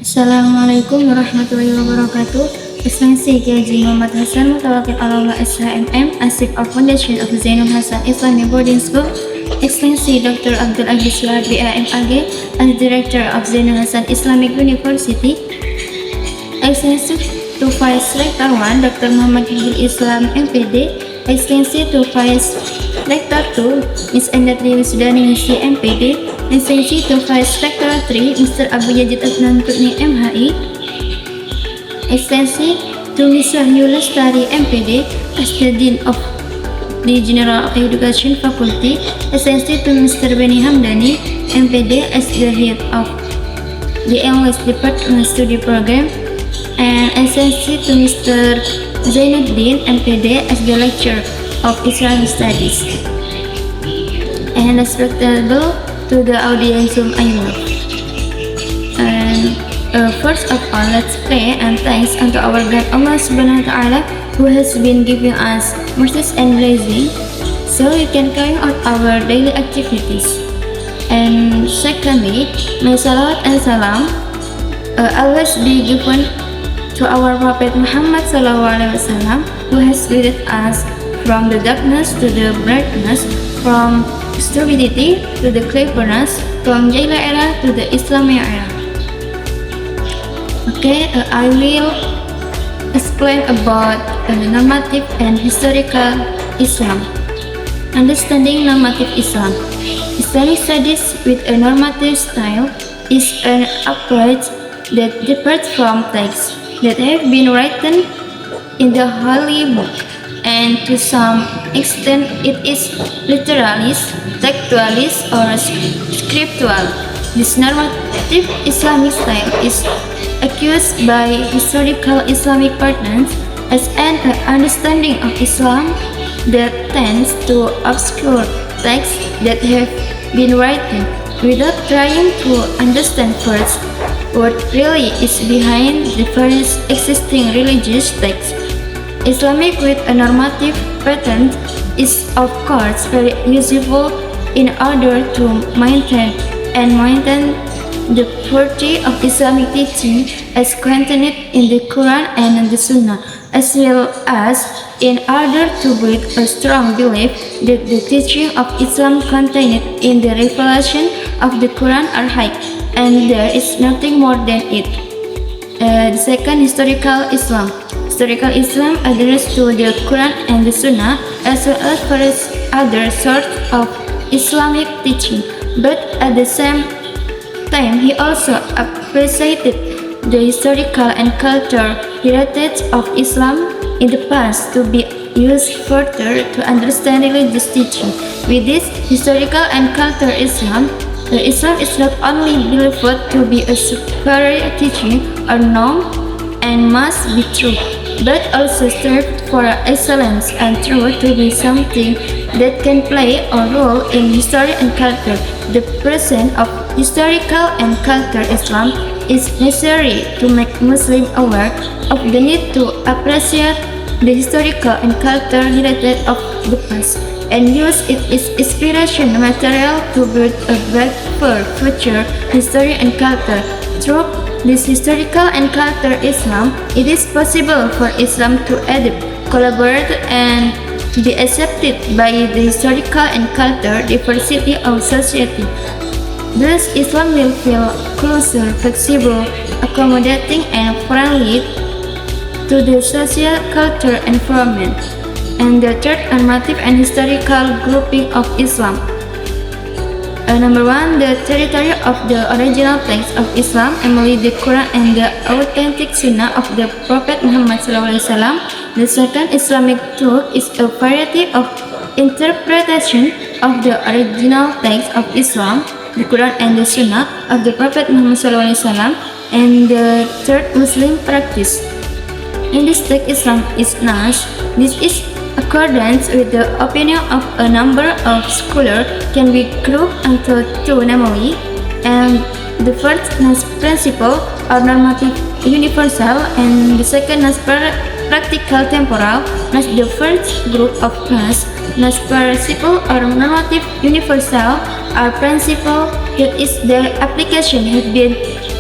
Assalamualaikum warahmatullahi wabarakatuh. Excellency Kiai Muhammad Hasan Mutawakil Allah SHMM, Asif of Foundation of Zainul Hasan Islamic Boarding School. Excellency Dr. Abdul Aziz Suhad BAMAG as Director of Zainul Hasan Islamic University. Excellency to Vice Rector 1 Dr. Muhammad Hidil Islam MPD. Excellency to Vice Rector 2 Ms. Endatri Wisudani Nisi MPD. Excellency to Vice Rector 3 Mr. Abu Yazid Adnan Kutni MHI. Excellency to Ms. Wahyu Lestari MPD as the Dean of the General Education Faculty. Excellency to Mr. Beni Hamdani MPD as the Head of the English Department Study Program. And Excellency to Mr. Zainuddin MPD as the Lecturer of Islamic Studies. And respectable to the audience whom I love. And first of all, let's pray and thanks unto our God Allah Subhanahu wa Ta'ala, who has been giving us mercies and blessing so we can carry out our daily activities. And secondly, may salawat and salam always be given to our Prophet Muhammad Sallallahu Alaihi Wasallam, who has guided us from the darkness to the brightness, from stupidity to the cleverness, from Jahiliyyah era to the Islamic era. Okay, I will explain about normative and historical Islam. Understanding normative Islam. Islamic studies with a normative style is an approach that departs from texts that have been written in the Holy Book, and to some extent it is literalist, textualist, or scriptural. This normative Islamic style is accused by historical Islamic partners as an understanding of Islam that tends to obscure texts that have been written without trying to understand first what really is behind the various existing religious texts. Islamic with a normative pattern is of course very useful in order to maintain the purity of Islamic teaching as contained in the Quran and the Sunnah, as well as in order to build a strong belief that the teaching of Islam contained in the revelation of the Quran are high, and there is nothing more than it. The second, historical Islam. Historical Islam adheres to the Quran and the Sunnah as well as various other sorts of Islamic teaching, but at the same time he also appreciated the historical and cultural heritage of Islam in the past to be used further to understand religious teaching. With this historical and cultural Islam is not only believed to be a superior teaching or norm and must be true, but also served for excellence and truth to be something that can play a role in history and culture. The presence of historical and cultural Islam is necessary to make Muslims aware of the need to appreciate the historical and cultural heritage of the past and use it as inspiration material to build a brighter future history and culture. Through this historical and cultural Islam, it is possible for Islam to adapt, collaborate, and be accepted by the historical and cultural diversity of society. Thus, Islam will feel closer, flexible, accommodating, and friendly to the social culture environment. And the third, normative and historical grouping of Islam. Number one, the territory of the original text of Islam, namely the Quran and the authentic Sunnah of the Prophet Muhammad SAW. The second, Islamic truth is a variety of interpretation of the original text of Islam, the Quran and the Sunnah of the Prophet Muhammad SAW. And the third, Muslim practice. In this text, Islam is Nas. This is accordance with the opinion of a number of scholars can be grouped into two, namely, and the first Nas principle or normative universal, and the second Nas practical temporal. Nas the first group of Nas principle or normative universal are principle that is their application has been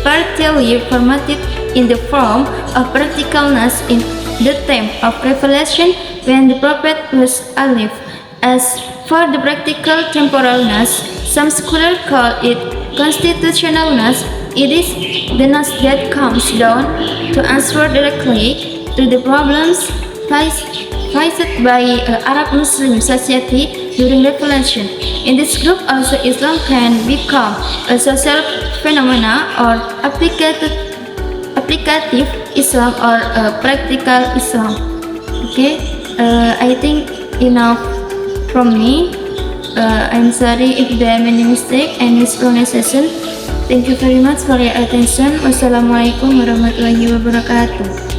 partially formatted in the form of practicalness in the time of revelation when the prophet was alive. As for the practical temporalness, some scholars call it constitutionalness. It is the knowledge that comes down to answer directly to the problems faced by Arab Muslim society during revelation. In this group also Islam can become a social phenomena or applicative Islam or a practical Islam. Okay, I think enough from me. I'm sorry if there are many mistakes and mispronunciation. Thank you very much for your attention. Wassalamualaikum warahmatullahi wabarakatuh.